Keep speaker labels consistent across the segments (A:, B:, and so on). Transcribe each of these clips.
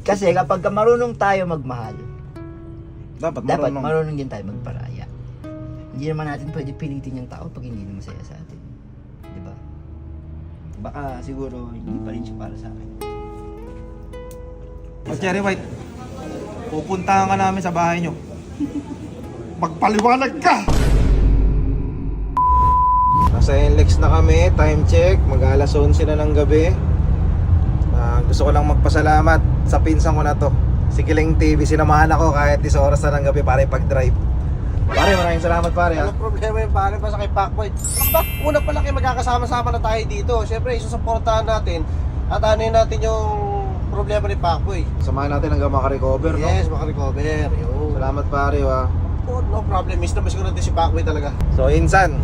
A: Kasi kapag marunong tayo magmahal,
B: Dapat
A: dapat
B: marunong.
A: marunong din tayo magparaya. Hindi naman natin pwede pilitin yung tao pag hindi na masaya sa atin. Di ba? Baka siguro hindi pa rin siya para sa akin.
B: O Cherry White, pupuntahan ka namin sa bahay nyo. Magpaliwanag ka! Nasa NLEX na kami, time check, mag-alas 11 na ng gabi. Gusto ko lang magpasalamat sa pinsan ko na to, si Kiling TV. Sinamahan ako kahit 10 oras na ng gabi para ipag-drive. Pare, maraming salamat pare ha.
C: Walang problema yung pare pa sa kay Pacboy. Bakit una pa lang kayo magkakasama-sama na tayo dito? Siyempre, isusuportahan natin at anuin natin yung problema ni Pacboy.
B: Samahan natin hanggang makarecover, no?
C: Yes, makarecover. Yo.
B: Salamat pare ha.
C: Oh, no problem. Miss na miss ko natin si Pacboy talaga.
B: So insan,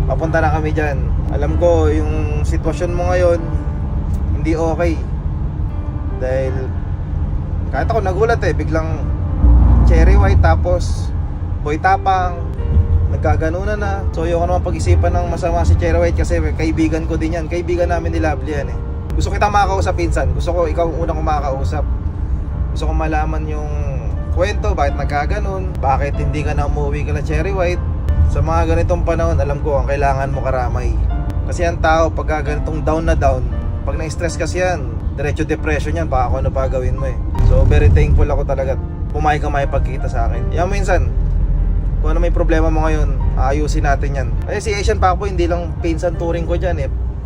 B: papunta na kami dyan. Alam ko yung sitwasyon mo ngayon hindi okay. Dahil kahit ako nagulat biglang Cherry White tapos Boy Tapang, nagkaganunan na. So ayoko naman pag-isipan ng masama si Cherry White kasi kaibigan ko din yan. Kaibigan namin ni Lovely yan Gusto kitang makakausap pinsan. Gusto ko ikaw ang unang kumakausap. Gusto ko malaman yung kwento, bakit nagkaganon, bakit hindi ka na umuwi kala Cherry White. Sa mga ganitong panahon, alam ko ang kailangan mo karamay. Kasi ang tao pagka ganitong down na down, pag na-stress kasi yan, diretso depression yan, baka ano pa gawin mo So very thankful ako talaga. Pumayag ka makipagkita sa akin. Yan minsan, kung ano may problema mo ngayon, ayusin natin yan. Kasi si Asian Pacboy, hindi lang pinsan turing ko dyan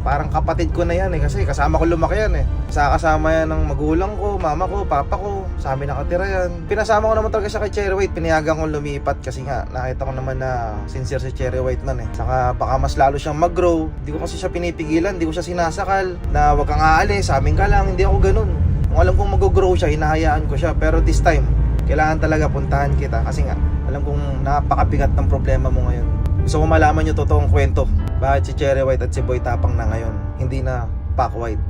B: Parang kapatid ko na yan kasi kasama ko lumaki yan Kasama yan ng magulang ko, mama ko, papa ko. Sa amin nakatira yan. Pinasama ko naman talaga siya kay Cherry White. Pinayagan kong lumipat kasi nga nakita ko naman na sincere si Cherry White nun Saka baka mas lalo siyang mag-grow. Hindi ko kasi siya pinipigilan, hindi ko siya sinasakal na wag kang aalis, sa amin ka lang. Hindi ako ganun. Kung alam kong mag-grow siya, hinahayaan ko siya. Pero this time, kailangan talaga puntahan kita kasi nga alam kong napakabigat ng problema mo ngayon. Gusto ko malaman yung totoong kwento. Bakit si Cherry White at si Boy Tapang na ngayon, hindi na Pac White.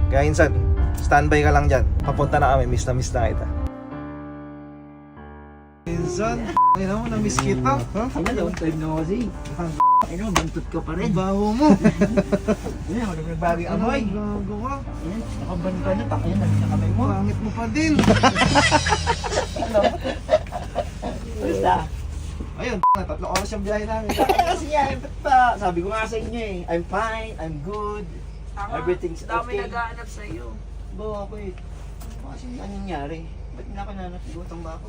B: Kaya insan, standby ka lang dyan. Papunta na kami, miss na kita. Insan, ayun mo, na-miss kita.
A: Long time no kasi. Ayun, bantot ka pa rin.
B: Baho mo.
A: Ayun, wala nagbago yung amoy.
B: Gago ka.
A: Ayun, nakaban ka na. Ayun, nagsa kamay mo.
B: Pangit mo pa din.
A: Basta.
B: Ayun, 3 oras yung biyahe namin.
A: Kasi nga, ba't pa? Sabi ko nga sa inyo I'm fine, I'm good. Everything's
D: Dami
A: okay.
D: naghahanap sa'yo.
A: Bawa ko Kasi anong nangyari? Ba't hindi na ako nanatigutan ba ako?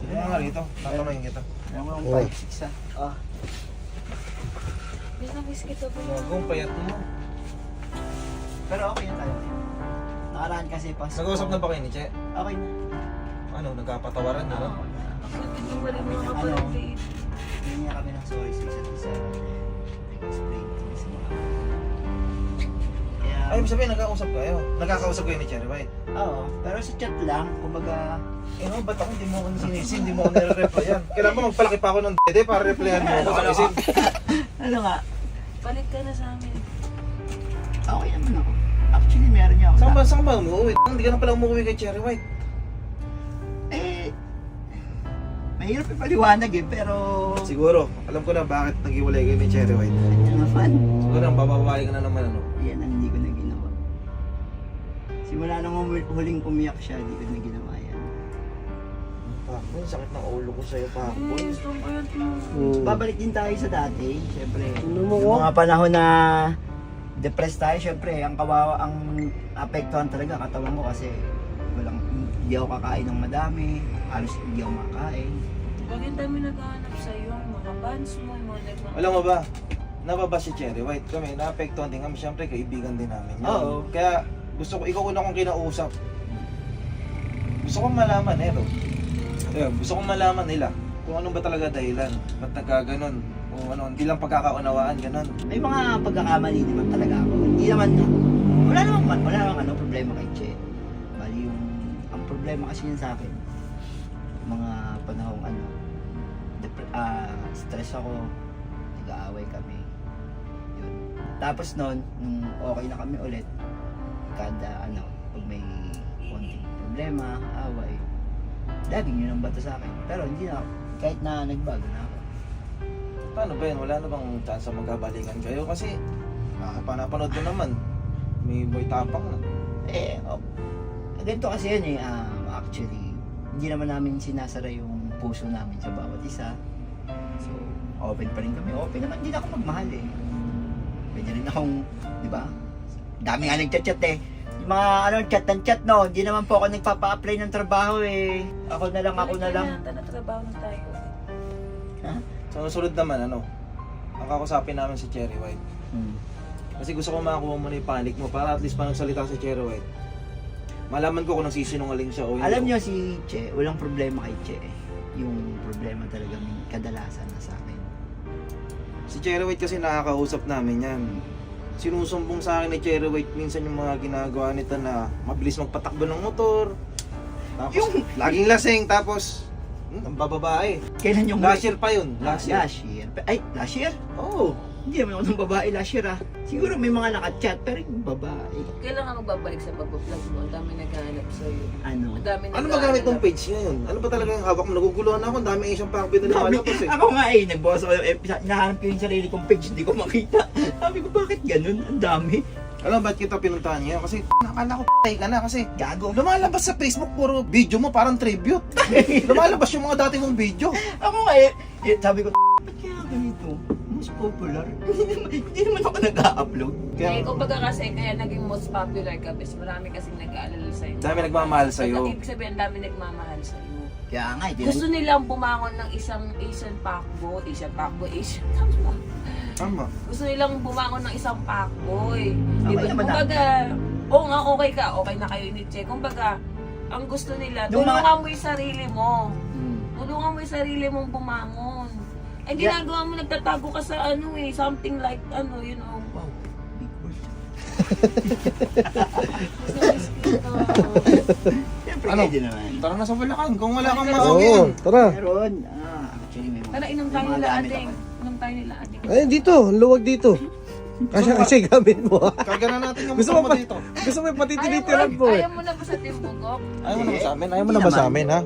B: Ano nga rito? Tatanungin kita.
A: Alam mo
B: Oh.
A: 5-6 ah.
D: Miss na miss kita po.
B: Gagong payat mo.
A: Pero okay na tayo. Nakaraan kasi pas.
B: Nag-uusap na ba kayo ni Che?
A: Okay na.
B: Ano, nagkapatawaran na no?
D: Hindi mo rin mga kapatid.
A: Hindi niya kami ng sorry sa isa't isa. Explain kami sa mga. Kaya,
B: Ay, ibig sabihin, nagkakausap kayo ni Cherry White.
A: oo. Pero sa chat lang, kumbaga,
B: No, ba't ako hindi mo ako sinisin, hindi mo ako nire-replyan? Kailan mo magpalaki pa ako ng dede para replyan mo ako sinisin?
A: ano nga,
D: Palit ka na sa amin.
A: okay naman ako. Actually, meron niya ako.
B: Saan ba umuwi? Hindi ka na pala umuwi kay Cherry White.
A: Mahirap ipaliwanag pero...
B: Siguro, alam ko na bakit nag-iwalay kayo ni Cherry White.
A: Ano naman?
B: Siguro, ang bababae ka na naman ano.
A: Yan ang hindi ko na ginawa. Simula nang huling umiyak siya, hindi ko na ginawa yan.
B: Pakboy, sakit ng ulo ko sa'yo, Pakboy.
D: Gusto ko yun mo.
A: Babalik din tayo sa dati, syempre.
C: mo
A: Yung mga panahon na depressed tayo, syempre, ang kawawa, ang apektuhan talaga katawan ko kasi hindi ako kakain ng madami, halos hindi ako makain.
D: Huwag yung dami naghahanap sa'yo. Mga bands mo, mga nagmamahal.
B: Alam mo ba, nababa si Cherry White kami, naapektuhan din kami, syempre kaibigan din namin yun.
A: Oo.
B: Kaya gusto ko, ikaw una kong kinausap. Gusto kong malaman Ayun, gusto kong malaman nila kung ano ba talaga dahilan. Ba't nagkaganon? O ano, hindi lang pagkakaunawaan, ganon.
A: May mga pagkakamali naman talaga ako. Hindi naman, wala namang problema kay Che. Bali ang problema kasi yun sa akin, mga panahong stress ako, nag-aaway kami. Yun. Tapos nung okay na kami ulit, kada pag may konting problema, away, laging yun ang bato sa akin. Pero hindi na, kahit na nagbago na ako.
B: Paano ba yun? Wala na bang chance magkabalikan kayo? Kasi napanood ko naman, may Boy Tapang na.
A: Ganito kasi yun eh, actually, hindi naman namin sinasara yung puso namin sa bawat isa. So, open pa rin kami. Open naman din ako magmahal eh. Pwede rin akong, di ba? Dami nga nagchat-chat eh. Yung mga chat ng chat no, hindi naman po ako nagpapa-apply ng trabaho eh. Ako na lang.
D: Trabaho na tayo.
B: Sa susunod naman, ang kakusapin namin si Cherry White. Kasi gusto ko makakuha mo na yung panic mo para at least pa nagsalita si Cherry White. Malaman ko kung nagsisinungaling siya o hindi.
A: Alam nyo si Che, walang problema kay Che eh. Yung problema talaga kadalasan na sa akin.
B: Si Cherry White kasi nakakausap namin yan. Sinusumbong sa akin ni Cherry White minsan yung mga ginagawa nito na mabilis magpatakbo ng motor. Tapos laging lasing, tapos ang bababae.
A: Kailan yung
B: Last year pa yun. Last year.
A: Ay, last year?
B: Oo.
A: Hindi naman ako ng babae last year ah. Siguro may mga nakachat pero yung babae.
D: Kailan ka magbabalik sa pag-vlog mo? Ang dami naghahanap sa'yo.
A: Ano?
D: Ang dami
B: Ano ba gamit tong page ngayon? Ano ba talaga yung hawak mo? Naguguluhan ako. Ang dami Asian Packbit na nakalabas eh.
A: Ako nga eh, nagbukas ako yung episode. Hinahanap ko yung sarili kong page, hindi ko makita. Sabi ko, bakit ganun? Ang dami.
B: Alam ba't kita pinuntahan niya? Kasi nakala ko ka na kasi
A: Gago.
B: lumalabas sa Facebook puro video mo parang tribute. Lumalabas yung mga dati mong video.
A: Ako nga eh, sabi ko, ba't kaya ganito? Most popular. Hindi naman ako nag-a-upload.
D: Kaya kumbaga kasi kaya naging most popular ka bis marami kasing nag-aalala sa'yo.
B: Dami nagmamahal sa'yo.
D: Ibig sabihin, dami nagmamahal sa'yo.
A: Kaya nga,
D: Gusto nilang bumangon ng isang Asian fuckboy.
B: Tama.
D: Gusto nilang bumangon ng isang fuckboy.
A: Okay
D: Diba?
A: naman
D: Kumbaga, oo nga, okay ka. Okay na kayo ni Che. Kumbaga, ang gusto nila,
A: Nung mga-
D: tulungan mo yung sarili mo.
A: Hmm.
D: Tulungan mo yung sarili mong bumangon. Ay,
A: Yeah.
D: ginagawa mo, nagtatago ka sa something like,
A: Wow, big word. Siyempre,
B: Ano?
A: pwede naman.
B: Tara na sa Bulacan kung wala kang
D: Oo.
B: makakyan.
C: Tara.
A: Meron. Actually, may mga...
D: Tara, inom tayo
A: may mga
D: nila,
A: gamit
D: ading.
A: ako.
D: Inom tayo nila, ading.
C: Ay, dito. Luwag dito. Kasi gamit mo.
B: Karga na natin yung
C: Gusto
B: motor
C: mo
B: mo
C: pa,
B: dito.
C: gusto mo yung patititiran mo eh.
D: Ayaw mo na ba sa timbukok?
B: Ayaw mo na ba sa amin? Ayaw mo na ba sa amin ha?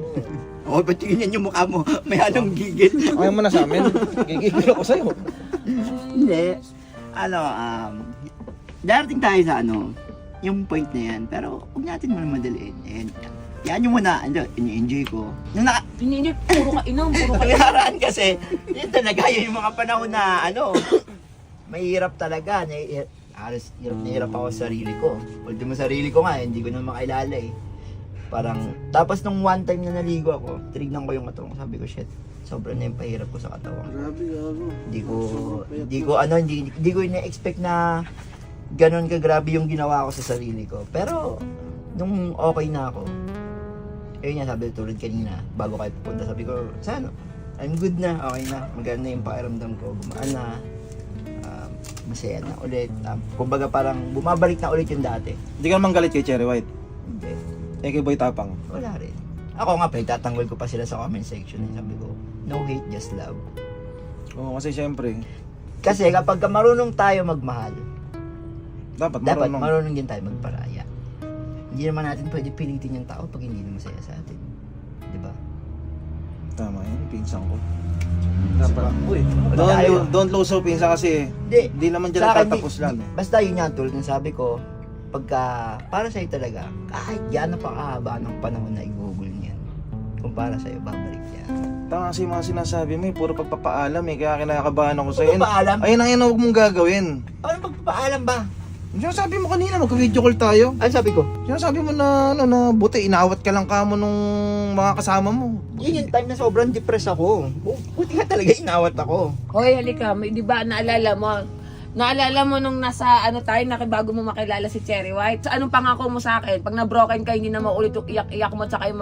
A: Oh, ba't tingnan yung mukha mo? May halong gigil.
B: Ayaw mo na sa amin? Gigigil ako sa'yo.
A: Hindi. Darating tayo sa yung point na yan. Pero huwag natin muna madaliin. And, yan yung muna, ini-enjoy ko. Nung
D: Hindi, puro ka inom, puro ka inom.
A: nakaraan kasi, yun talaga yung mga panahon na mahirap talaga. Halos hirap ako sa sarili ko. Ultimo sarili ko nga, hindi ko na makilala eh. Parang, tapos nung one time na naligo ako, tinignan ko yung katawan ko, sabi ko, shit, sobrang na yung pahirap ko sa katawan.
C: Grabe, gago.
A: Hindi ko ina-expect na ganon ka grabe yung ginawa ko sa sarili ko. Pero, nung okay na ako, ayun nga sabi tulad kanina, bago kayo pupunta, sabi ko, sana, I'm good na, okay na, maganda na yung pakiramdam ko, gumaan na, masaya na ulit. Kumbaga parang bumabalik na ulit yung dati.
B: Hindi ka naman galit kay Cherry White.
A: Hindi.
B: Eh kay Boy Tapang.
A: Wala rin. Ako nga, pinagtatanggol ko pa sila sa comment section. Sabi ko, no hate, just love.
B: Oo, kasi syempre,
A: Kasi kapag marunong tayo magmahal,
B: dapat
A: dapat
B: marunong.
A: marunong din tayo magparaya. Hindi naman natin pwede pilitin yung tao pag hindi na masaya sa atin. Diba?
B: Tama yun, pinsan ko. Dapat.
A: Uy,
B: Don't lose hope, pinsan kasi di naman dyan
A: Sa akin,
B: natatapos lang.
A: Basta yun nga, tulad ng sabi ko, pagka, para sa'yo talaga, kahit yan napakahaba ng panahon na i-google niyan, kung para sa'yo, babalik yan.
B: Tama kasi yung mga sinasabi mo puro pagpapaalam kaya kinakabahan ako sa'yo.
A: Pagpapaalam?
B: Ayun ang huwag mong gagawin.
A: Ano magpapaalam ba?
B: Sinasabi mo kanina, mag-video call tayo.
A: Ano sabi ko?
B: Sinasabi mo na buti, inawat ka lang kamo nung mga kasama mo.
A: Yun yung time na sobrang depressed ako. Buti nga talaga inawat ako.
D: Hoy, halika, di ba naalala mo nung nasa tayo, bago mo makilala si Cherry White? Sa anong pangako mo sa akin? Pag na-broken ka, hindi na maulit yung iyak-iyak mo at saka yung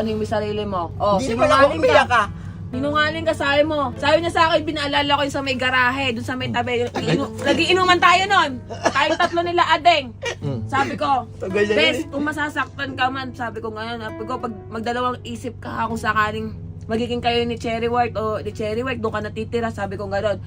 D: yung sarili mo. Oh,
A: Hindi naman ako umiyak ka.
D: Sinungaling ka, sabi mo. Sabi niya sa akin, binaalala ko yung sa may garahe, dun sa may tabi. Nag-iinuman tayo nun. Tayong tatlo nila, adeng. Sabi ko,
A: Tagal na
D: Bes,
A: yun eh.
D: kung masasaktan ka man, sabi ko ngayon, pag magdalawang isip ka kung sakaling magiging kayo ni Cherry White o ni Cherry White, doon ka natitira, sabi ko gano'n.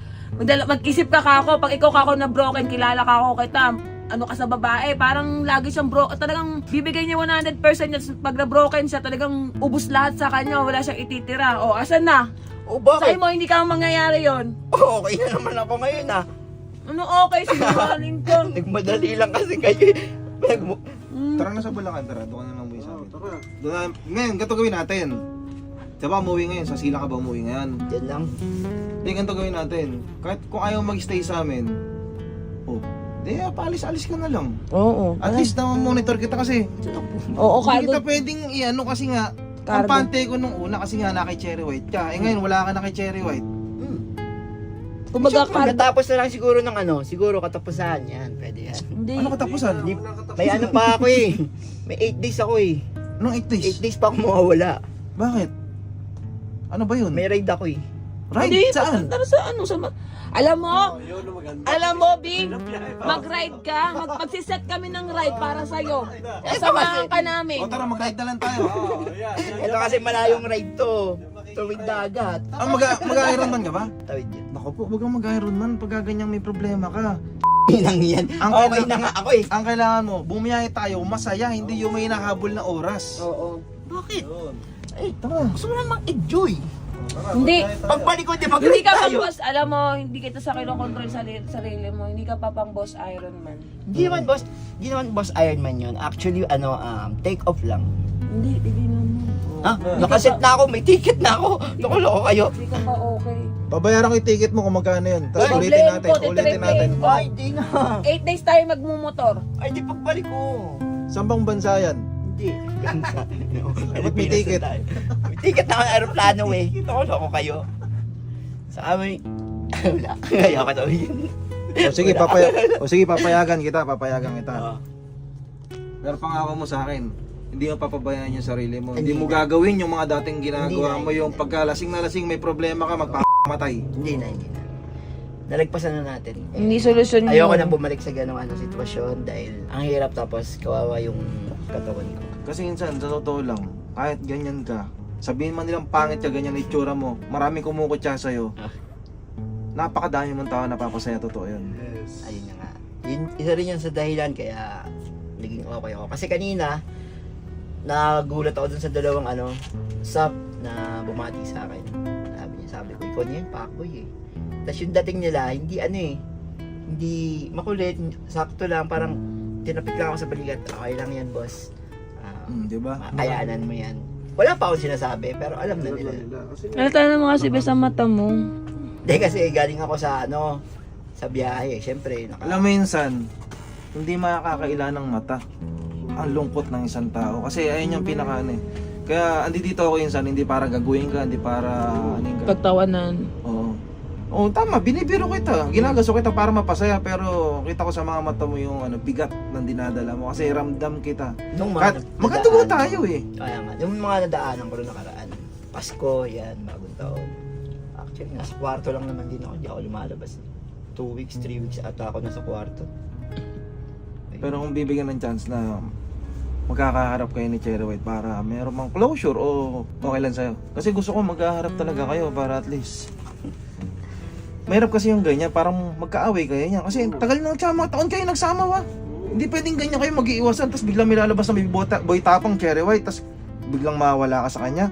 D: Mag-isip ka ako, pag ikaw ka ako na broken, kilala ka ako kita, ano ka sa babae, parang lagi siyang talagang bibigay niya 100% niya, pag na-broken siya, talagang ubus lahat sa kanya, wala siyang ititira. O, asan na?
A: O bakit?
D: Sa'yo mo, hindi ka mangyayari yon.
A: Okay na naman ako ngayon ah.
D: Ano okay, sinungaling ko.
A: Nagmadali lang kasi kayo.
B: Tara na sa Bulacan, tara. Doon ka na lang umuwi sa amin.
C: Tara.
B: Doon na, ngayon, ganito gawin natin. Diba umuwi ngayon? Sa Sila ka ba umuwi ngayon?
A: Yan lang.
B: Hindi, ganito gawin natin. Kahit kung ayaw mag-stay sa amin, di, paalis-alis ka na lang.
D: Oo.
B: At least na monitor kita kasi.
D: Oo,
B: Hindi kita
D: kagod.
B: pwedeng i-ano kasi nga, ang
D: Cargo.
B: pante ko nung una kasi nga na kay Cherry White ka. Eh ngayon wala ka na kay Cherry White.
D: Kumbaga,
A: Pagkatapos na lang siguro ng ano, siguro katapusan yan, pwede yan.
D: Hindi.
B: Ano katapusan?
A: May ano pa ako eh. May 8 days ako eh.
B: Anong 8 days?
A: 8 days pa ako mawawala.
B: Bakit? Ano ba yun?
A: May ride ako eh.
D: Hindi,
B: Ride? Saan?
D: Tara sa ano, sa... Alam mo,
C: Yun ang maganda.
D: alam mo, Bing, mag-ride ka, magsiset kami ng ride para sa'yo. Sasamahan ka namin.
B: O tara, mag-ride na lang tayo.
A: Ito kasi malayong ride to. Tuwid dagat.
B: Mag-Ironman ka ba?
A: Tawid yan.
B: Naku po, wag kang mag-Ironman pag ganyang may problema ka.
A: Inang yan.
B: Ang
A: Okay
B: kailangan-
A: na nga ako eh.
B: Ang kailangan mo, bumiyahe tayo, masaya, hindi yung may nahabol na oras.
A: Oo. Bakit?
B: Eh, tara.
A: Gusto mo namang enjoy.
D: Hindi.
A: Pagbalik ko, di
D: Hindi
A: mag-ride
D: ka pang
A: tayo.
D: boss, alam mo, hindi kita sa kinokontrol sa sarili mo. Hindi ka pa pang boss Ironman.
A: Hindi naman boss Ironman yun. Actually, ano, take off lang.
D: Hindi naman.
A: Ha? Nakaset na ako, may ticket na ako. Nakuloko kayo.
D: Hindi ka pa okay.
B: Babayaran ko yung ticket mo kung magkano yun. Tapos
D: Ay,
B: ulitin natin,
D: problema ko,
B: ulitin natin.
D: titriplin.
A: Ay, di na.
D: 8 days tayo magmumotor.
A: Ay, di pagbalik ko.
B: Saan bang bansa yan?
A: Hindi.
B: Ba't may ticket?
A: May ticket na ako ng aeroplano eh. Nakuloko kayo. Sa amin, wala. Kaya ka daw yun.
B: O sige, papayagan kita.
A: Oo.
B: Pero pangako mo sa akin, hindi mo papabayaan yung sarili mo. Hindi
A: Hindi
B: mo
A: na.
B: gagawin yung mga dating ginagawa
A: Hindi na.
B: mo, yung pagkalasing na lasing may problema ka, magpamatay.
A: Hindi na. Nalagpasan na natin.
D: Hindi solusyon yun.
A: Ayoko na bumalik sa ganong sitwasyon dahil ang hirap tapos kawawa yung katawan ko.
B: Kasi minsan, sa totoo lang, kahit ganyan ka, sabihin man nilang pangit ka, ganyan ang itsura mo, maraming kumukutya sa'yo.
A: Ah.
B: Napakadami mong tao napapasaya, totoo yun.
C: Yes.
A: Ayun na nga. Isa rin yan sa dahilan kaya naging okay ako. Kasi kanina, nagulat ako dun sa dalawang sub na bumati sa akin. Sabi ko, ikaw niya yung pakboy eh. Tapos yung dating nila, hindi makulit, sakto lang, parang tinapik lang ako sa balikat. Okay lang yan, boss.
B: Di ba?
A: Kayaanan mo yan. Wala pa akong sinasabi, pero alam na nila.
C: Kasi
D: Halata naman kasi ba sa mata mo?
A: Hindi kasi galing ako sa sa biyahe. Siyempre,
B: Alam mo minsan, hindi makakailan ng mata ang lungkot ng isang tao. Kasi ayun yung pinaka Kaya andi dito ako minsan, hindi para gaguhin ka, hindi para ka.
D: Pagtawanan.
B: Oo. Oo, tama, binibiro kita. Ginagaso kita para mapasaya, pero kita ko sa mga mata mo yung bigat ng dinadala mo kasi ramdam kita.
A: nung
B: Kat,
A: mga
B: magkadugo
A: nadaanan-
B: tayo eh.
A: Kaya nga, yung mga nadaanan ko rin nakaraan. Pasko, yan, bagong taon. Actually, nasa kwarto lang naman din ako. Hindi ako lumalabas. 2 weeks, 3 weeks ata ako nasa kwarto.
B: Pero kung bibigyan ng chance na magkakaharap kayo ni Cherry White para meron mang closure o okay lang sa'yo. Kasi gusto ko magkaharap talaga kayo para at least mahirap kasi yung ganyan, parang magkaaway kayo niya. Kasi tagal na mga taon kayo nagsama wa. Hindi pwedeng ganyan kayo mag-iiwasan tapos biglang may lalabas na may boy tapang Cherry White tapos biglang mawala ka sa kanya.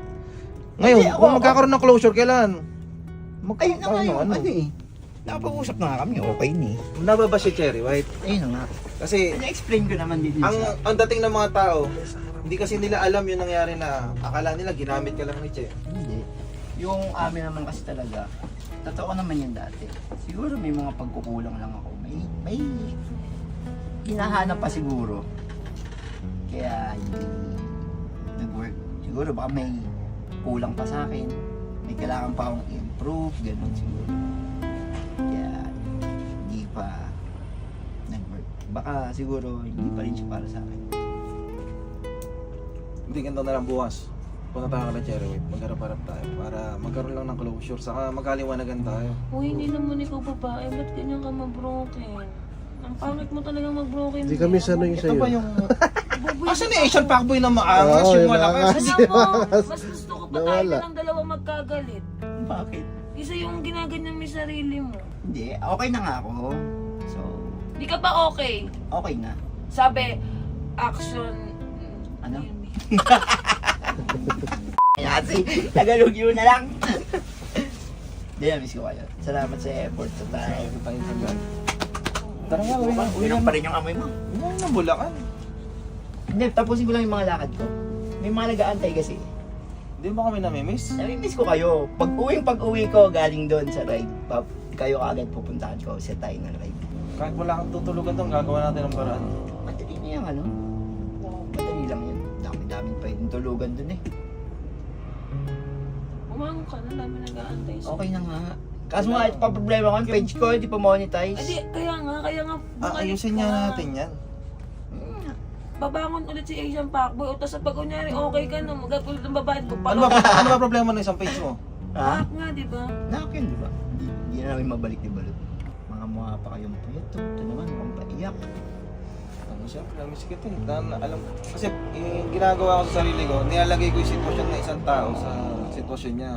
B: Ngayon,
A: Hindi,
B: kung
A: ako-
B: magkakaroon ng closure, kailan?
A: Ayun na nga yung nakapag-usap na nga kami, okay ni.
B: Naba ba si Cherry White?
A: Ayun na nga.
B: Kasi
A: Na-explain ko naman din siya.
B: ang dating ng mga tao, hindi kasi nila alam yung nangyari na akala nila ginamit ka lang ni Che.
A: Hindi. Yung amin naman kasi talaga, totoo naman yun dati. Siguro may mga pagkukulang lang ako. May hinahanap pa siguro. Kaya hindi nag-work. Siguro baka may kulang pa sa akin. May kailangan pa akong improve, ganun siguro. Kaya hindi pa nag-work. Baka siguro hindi pa rin siya para sa akin.
B: Hindi ganito na lang bukas. Punta tayo kay Cherry White, magharap-harap tayo para magkaroon lang ng closure, saka magkaliwanagan tayo.
D: Uy, hindi naman ikaw babae. Ba't ganyan ka mabroken? Ang pangit mo talagang magbroken.
C: Hindi kami sanay
B: Ito
C: sa'yo.
B: ba yung... Asan yung Asian Fuckboy na maangas,
C: Oo,
B: yung
C: yung
B: malakas?
D: Alam mo, mas gusto ko pa tayo
C: Nawala.
D: na lang dalawa magkagalit.
A: Bakit?
D: Isa yung ginaganyan mo yung sarili mo.
A: Hindi, okay na nga ako. So,
D: Di ka pa okay.
A: okay na.
D: Sabi, action...
A: Ano?
D: yun eh.
A: Kaya kasi, Tagalog yun na lang. Hindi, na-miss ko kayo. Salamat sa effort sa tayo.
B: Ito tayo sa gan. Tara nga, uwi na.
A: Uwi pa rin yung amoy mo.
B: Uwi na ng Bulacan.
A: Hindi, tapusin ko lang yung mga lakad ko. May mga nag-aantay kasi.
B: Hindi mo kami namimiss?
A: Namimiss ko kayo. Pag-uwi ko galing doon sa ride, kayo agad pupuntahan ko. Set tayo ng ride.
B: Kahit wala kang tutulugan doon, gagawa natin ang paraan.
A: Madali na yung ano. Madali lang yun. Dami-dami pwedeng tulugan doon eh.
D: Umango ka na, dami nag-aantay sa'yo.
A: Okay na nga. Kaso nga, ito pa problema ko, yung page ko, hindi pa monetize.
D: Adi, kaya nga, bumalik
B: Ayusin
D: ka.
B: niya natin yan.
D: Babangon ulit si Asian Pacboy. O tapos pag kunyari, okay ka na, magagulit ang babae ko.
B: Ano ba problema ng isang page mo?
A: Ha?
D: Pack nga, di ba?
A: Nakin, di ba? Hindi na namin mabalik ni Balot. Mga mukha pa kayong puyat to. Ito naman, mukhang paiyak.
B: Ano siya? Namiss kita eh. Alam, kasi ginagawa ko sa sarili ko, nilalagay ko yung sitwasyon ng isang tao sa sitwasyon niya.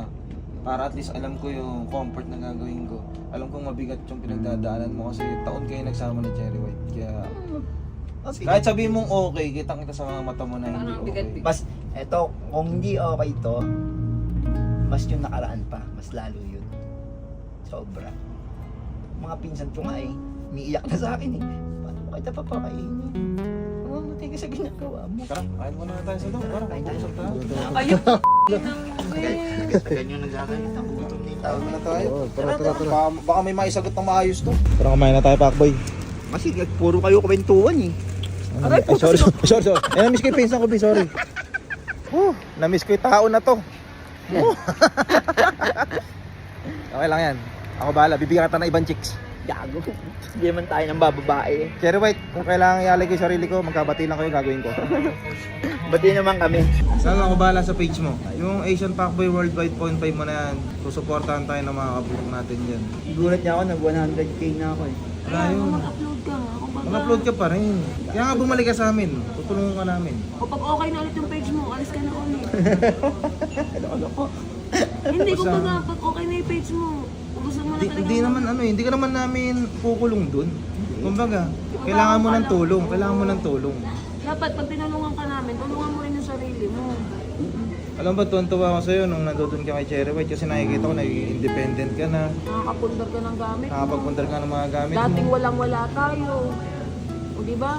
B: Para at least alam ko yung comfort na gagawin ko. Alam kong mabigat yung pinagdadaanan mo kasi taon kayo nagsama ni Cherry White. Kaya kahit sabihin mong okay, kitang kita sa mga mata mo na hindi
D: Parang
B: okay.
D: bigat-bigat.
A: Mas, eto, kung hindi okay to, mas yung nakaraan pa, mas lalo yun. Sobra. Mga pinsan ko nga eh, umiiyak na sa akin eh. Paano mo kita papakainin? Mamatay ka sa ginagawa mo.
B: Tara, kain muna tayo sa loob. Tara,
A: Kain tayo.
B: usap tayo.
D: Ayun,
A: Ganyan nagkakalit ang gutom ni tao.
B: Tawag na tayo. Tara. Baka may maisagot ng maayos to. Tara, kumain na tayo, Pacboy.
A: Kasi puro kayo kwentuhan eh.
B: Ay, sorry. Namiss ko yung pinsan ko, sorry. Namiss ko yung tao na to. Okay lang yan. Ako bahala, bibigyan kita ng ibang chicks.
A: Gago. Hindi naman tayo ng bababae eh.
B: Cherry White, kung kailangan ialay ko yung sarili ko, magkabati lang kayo, gagawin ko.
A: Bati naman kami.
B: Saan ako bahala sa page mo? Yung Asian Pacboy Worldwide 0.5 mo na yan. Susuportahan tayo ng mga kabukong natin dyan.
A: Gulat niya ako, nag 100k na ako eh.
B: Wala yun.
D: mag-upload ka nga. Kumbaga,
B: Mag-upload ka pa rin. Kaya nga bumalik ka sa amin. Tutulungan ka namin.
D: O pag okay na ulit yung page mo, alis ka na ulit.
A: Ano ko?
D: Hindi, kumbaga, pag okay na yung page mo, kung gusto mo na talaga.
B: Hindi naman hindi ka naman namin kukulong dun. Kumbaga, kailangan mo ng tulong. Kailangan mo ng tulong.
D: Dapat pag tinulungan ka namin, tulungan mo rin yung sarili mo.
B: Alam ba, tuwan-tuwa ako sa'yo nung nandun ka kay Cherry White kasi nakikita ko naging independent ka na.
D: Nakakapundar ka ng gamit mo.
B: Nakapagpundar ka ng mga gamit
D: Dating
B: mo.
D: walang-wala tayo. O diba?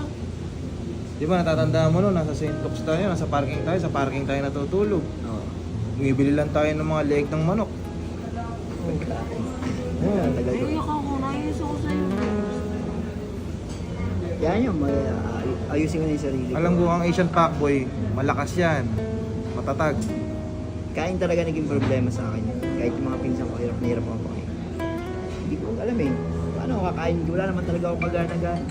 B: Di ba natatandaan mo no, nasa St. Luke's tayo, nasa parking tayo, sa parking tayo natutulog.
A: Oo.
B: Bumibili lang tayo ng mga leeg ng manok.
D: Naiyak ako, nainis ako sa'yo.
A: Yan yun, ayusin ko na yung sarili ko.
B: Alam ko ang Asian Pacboy, malakas yan. Matatag.
A: Kain talaga naging problema sa akin. Kahit yung mga pinsan ko, hirap na hirap ako kumain. Hindi ko alam eh. Paano ako kakain? Wala naman talaga ako kagana-gana.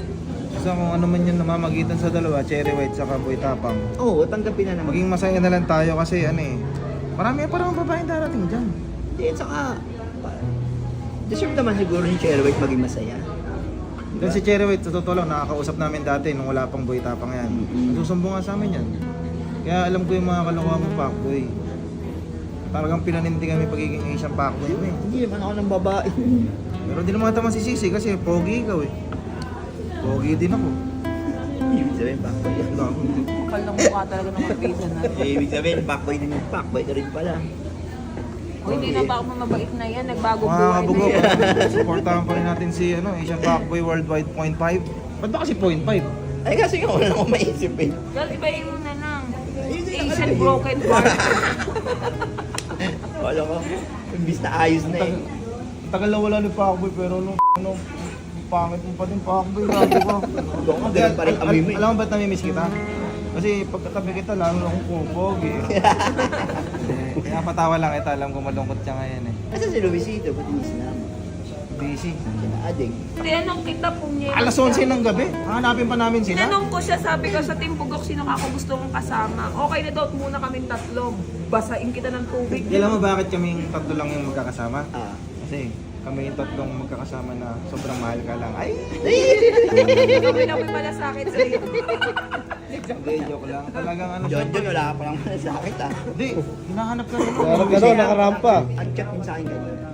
B: Kasi kung ano man yung namamagitan sa dalawa, Cherry White sa Boy Tapang.
A: Oo, tanggapin na naman.
B: Maging masaya na lang tayo kasi ano eh. Marami pa naman babaeng darating dyan.
A: Hindi, at saka, deserve naman siguro ni Cherry White maging masaya.
B: Then si Cherry White, sa totoo lang, nakakausap namin dati nung wala pang Boy Tapang yan. Nagsusumbong nga sa amin yan. Kaya alam ko yung mga kalokohan mong Pacboy. Talagang pinanindig kami pagiging Asian Pacboy mo eh.
A: Hindi naman ako ng babae.
B: Pero di naman kita masisisi kasi pogi ikaw eh. Pogi din ako.
A: Ibig sabihin, backboy.
D: Kapal ng mukha talaga ng mga pizza na.
A: Ibig sabihin, backboy din yung backboy ka rin pala.
D: O hindi na ba ako mabait na yan, nagbago
B: Mga
D: buhay na
B: kabugok,
D: yan.
B: supportahan pa rin natin si Asian Pacboy Worldwide 0.5. Ba't ba kasi 0.5?
A: Ay kasi nga wala akong maisip eh.
D: Well, ibahin mo na lang. Asian broken heart.
A: Wala ko, imbis na ayos na eh.
B: Tagal na wala ni Pacboy pero nung pangit mo pa din Pacboy, grabe ko.
A: Doon ka, ganun pa rin amoy mo eh.
B: Alam mo ba't namimiss kita? Kasi pagkatabi kita, lalo na akong kupog eh. Kaya patawa lang kita, alam ko malungkot siya ngayon eh.
A: Asa si Luisito, ba't hindi sinama?
B: Busy.
A: Sila Ading.
D: Tinanong kita kung niya.
B: Alas 11 ng gabi, hanapin pa namin sila.
D: Tinanong ko siya, sabi ko sa Team Bugok, sino ka ako gusto kong kasama. Okay na daw muna kaming tatlo. Basain kita ng tubig.
B: Alam mo bakit kaming tatlo lang yung magkakasama?
A: Ah.
B: Kasi kami yung tatlong magkakasama na sobrang mahal ka lang. Ay!
D: Kami na may malasakit sa'yo.
B: Hindi, joke lang. Talagang ano siya.
A: John, wala ka palang malasakit ah.
B: Hindi, hinahanap ka rin.
C: Hinahanap ka rin, nakarampa.
A: Ang chat mo sa akin kanina.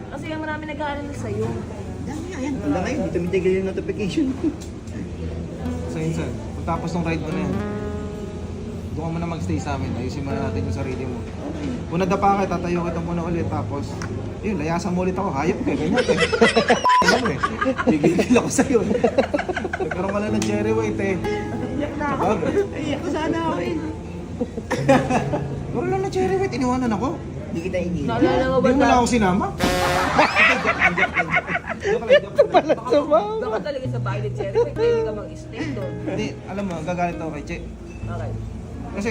D: Kasi yung marami nag-aalala sa'yo.
A: Yan. Hanggang ngayon, hindi tumitigil yung notification.
B: So insan, kung tapos ng ride mo na yan, doon ka muna magstay sa amin. Ayusin muna natin yung sarili mo. Kung nadapa ka, tatayo kita muna ulit. Tapos, yun, layasan mo ulit ako. Hayop ka, ganyan ka. Alam mo eh, gigil ako sa'yo. Nagkaroon ka lang ng Cherry White eh.
A: Iyak na ako. Iyak ko sana ako eh.
B: Wala na Cherry White, iniwanan ako.
A: Hindi kita iniwan.
D: Naalala mo ba
B: Hindi mo na ako sinama.
D: Baka talaga sa bahay ni Cherry White, hindi ka mag-stay doon.
B: Hindi, alam mo, gagalit ako kay Che.
D: Okay.
B: Kasi,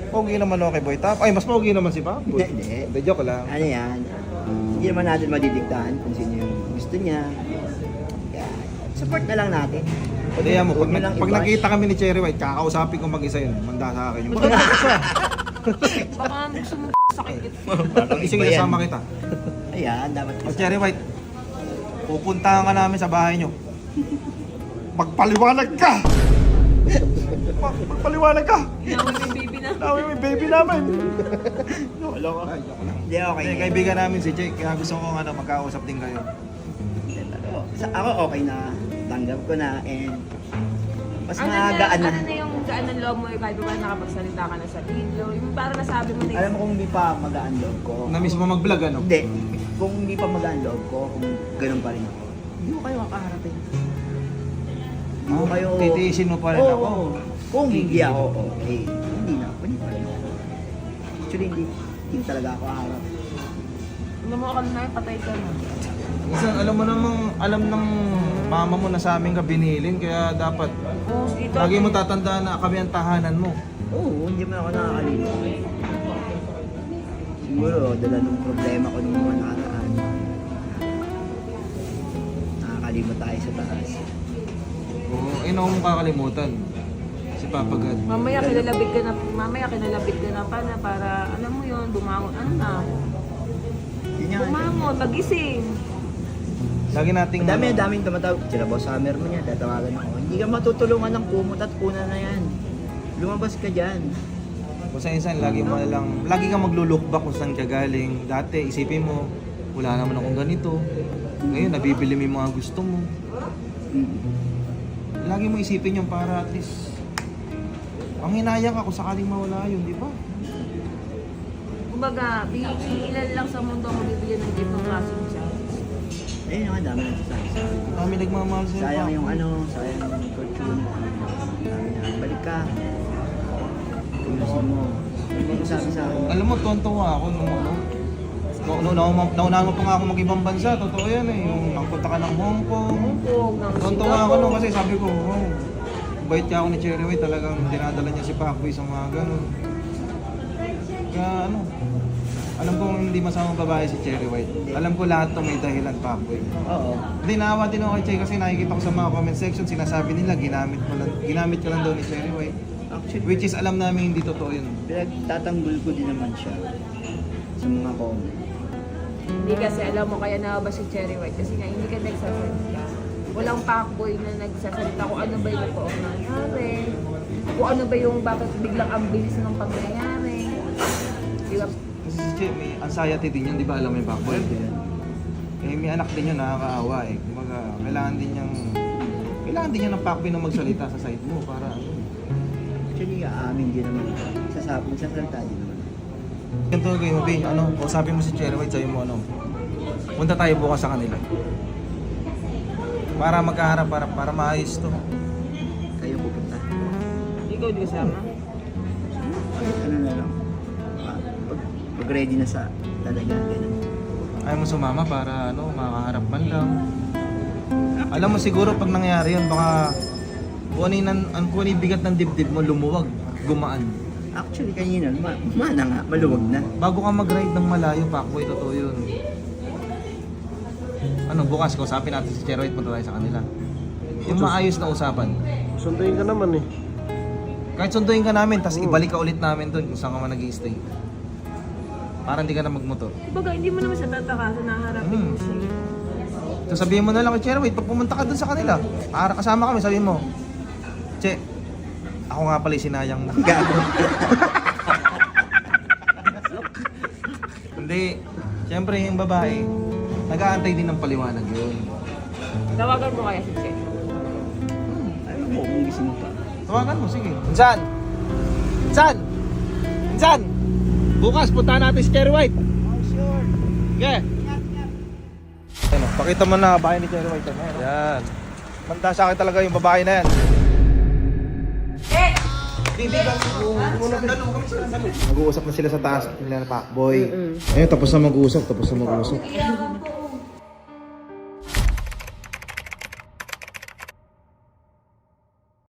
B: pogi naman ako kay Boy Tap. Ay, mas pogi naman si Pap.
A: Hindi.
B: Hindi, joke lang.
A: Ano yan? Hindi naman natin madidiktahan kung sino yung gusto niya. Kaya, support na lang natin.
B: Hindi mo,
A: Huwag mo lang
B: pag
A: i-bash.
B: nakita kami ni Cherry White, kakausapin ko mag-isa yun. Manda sa akin. Yung maganda siya.
D: Baka gusto mo sakit ito.
B: Sige,
A: Ayan.
B: nasama kita.
A: Ayan, dapat
B: O Cherry White, pupuntahan ka namin sa bahay nyo. Magpaliwanag ka! Magpaliwanag ka!
D: Nawi may baby na.
B: Nawi may baby namin!
A: Wala ko.
B: Ay, joke lang.
A: Hindi, okay.
B: Hindi, kaibigan namin si Jake, kaya gusto ko magkausap din kayo.
A: Ako okay na. Tanggap ko na and mas
D: Ano
A: magaan na.
D: Ano na yung gaan ng loob mo kahit ba nakapagsalita ka na sa video? Yung parang nasabi mo na
A: Alam mo kung hindi pa magaan loob ko.
B: Na-miss mo mag-vlog, ano?
A: Hindi. Kung hindi pa magaan loob ko, kung ganun pa rin ako. Hindi ko kayo makaharapin. Hindi ko kayo...
B: Titiisin mo pa rin
A: Oo,
B: ako.
A: oo. Kung hindi ako okay, hindi na. Hindi pa rin ako. Actually, hindi talaga ako haharap.
D: Ano mo ka na, patay ka na.
B: Minsan, alam mo namang, alam ng mama mo na sa amin ka binilin, kaya dapat
D: Oh, ito.
B: lagi mo tatandaan na kami ang tahanan mo.
A: Oo, hindi mo ako nakakalimutan. Siguro, dala nung problema ko nung mga nakaraan. Nakakalimot tayo sa taas.
B: Oo, ino mo kakalimutan. Si Papa God.
D: Mamaya kinalabit ka na pa na para, alam mo yun, bumangon. Ano na?
A: Yun nga.
D: Bumangon, magising.
B: Lagi nating...
A: Daming tumatawag. Sila boss hammer mo niya, tatawagan ako. Hindi ka matutulungan ng kumot at kuna na yan. Lumabas ka dyan.
B: Kung saan insan, lagi kang magluluk back kung saan ka galing. Dati, isipin mo, wala naman akong ganito. Ngayon, nabibili mo yung mga gusto mo. Lagi mo isipin yung para at least, ang hinayang ka kung sakaling mawala yun, di ba?
D: Kumbaga, ilan lang sa mundo mo bibigyan ng ganitong klaseng chance.
A: Ayun yung dami nagsasabi sa akin.
B: Kami nagmamahal sa'yo.
A: Sayang
B: Pa.
A: yung sayang yung fortune. Sabi niya, balik ka. Ayusin mo. Ano yung sabi sa akin?
B: Alam mo, tontuwa ako nung ano. Naunahan mo pa nga ako mag-ibang bansa, totoo yan eh. Yung nagpunta ka ng Hong Kong. Tontuwa ako nung kasi sabi ko, oh, bait ka ako ni Cherry White, talagang dinadala niya si Pacboy sa mga ganun. Kaya ano, alam ko hindi masamang babae si Cherry White. Alam ko lahat to may dahilan, Pacboy.
A: Oo.
B: Hindi, naawa din ako kay Cherry kasi nakikita ko sa mga comment section, sinasabi nila ginamit ka lang daw ni Cherry White.
A: Actually,
B: Which is alam namin hindi totoo yun.
A: pinagtatanggol ko din naman siya sa mga comment.
D: Hindi kasi alam mo kaya na ba si Cherry White kasi nga hindi ka nagsasalita. Walang Pacboy na nagsasalita kung ano ba yung nangyari. Kung ano ba yung bakit biglang ang bilis ng pangyayari. Di ba?
B: Kasi si Che, may anxiety din yun, di ba alam mo yung Pacboy? Eh, may anak din yun, nakakaawa eh. Kumbaga, kailangan din niya ng Pacboy na magsalita sa side mo para ano.
A: Actually, aamin din naman. Sasalita din naman.
B: Ganito kayo, Bi, ano, kausapin mo si Cherry White, sabi mo ano, punta tayo bukas sa kanila. Para magkaharap, para maayos to.
A: Kayo pupunta.
D: Ikaw di kasama?
A: Ano na lang. Pag ready na sa talaga. Ganun.
B: Ayaw mo sumama para ano, makaharap man lang. Alam mo siguro pag nangyari yun, baka kung ano yung bigat ng dibdib mo, lumuwag, gumaan.
A: Actually, kanina, mana nga, maluwag na.
B: Bago ka mag-ride ng malayo, Pacboy, totoo yun. Ano, bukas, kausapin natin si Cherry White, punta tayo sa kanila. Yung maayos na usapan.
C: Sunduin ka naman eh.
B: Kahit sunduin ka namin, tapos ibalik ka ulit namin doon kung saan ka man nag-i-stay. Para hindi ka na magmotor.
D: Kumbaga, hindi mo naman siya tatakasan na harapin mo siya.
B: So sabihin mo na lang kay Cherry White, pag pumunta ka doon sa kanila, para kasama kami, sabihin mo, Che, ako nga pala yung sinayang mo.
A: Gago.
B: Hindi, siyempre yung babae, nag-aantay din ng paliwanag yun.
D: Tawagan mo kaya si Che.
A: Ano mo, kung gising pa.
B: Tawagan mo, sige. Insan! Insan! Insan! Bukas, punta natin si Cherry White.
A: Oh, sure.
B: Yeah. Ano, pakita mo na bahay ni Cherry White. Yan. Manda sa akin talaga yung babae na yan.
C: Bibigan ko. Dalo kami sila dalo.
B: Mag-uusap na sila sa taas nila na Pacboy. Ayun, tapos na mag-uusap.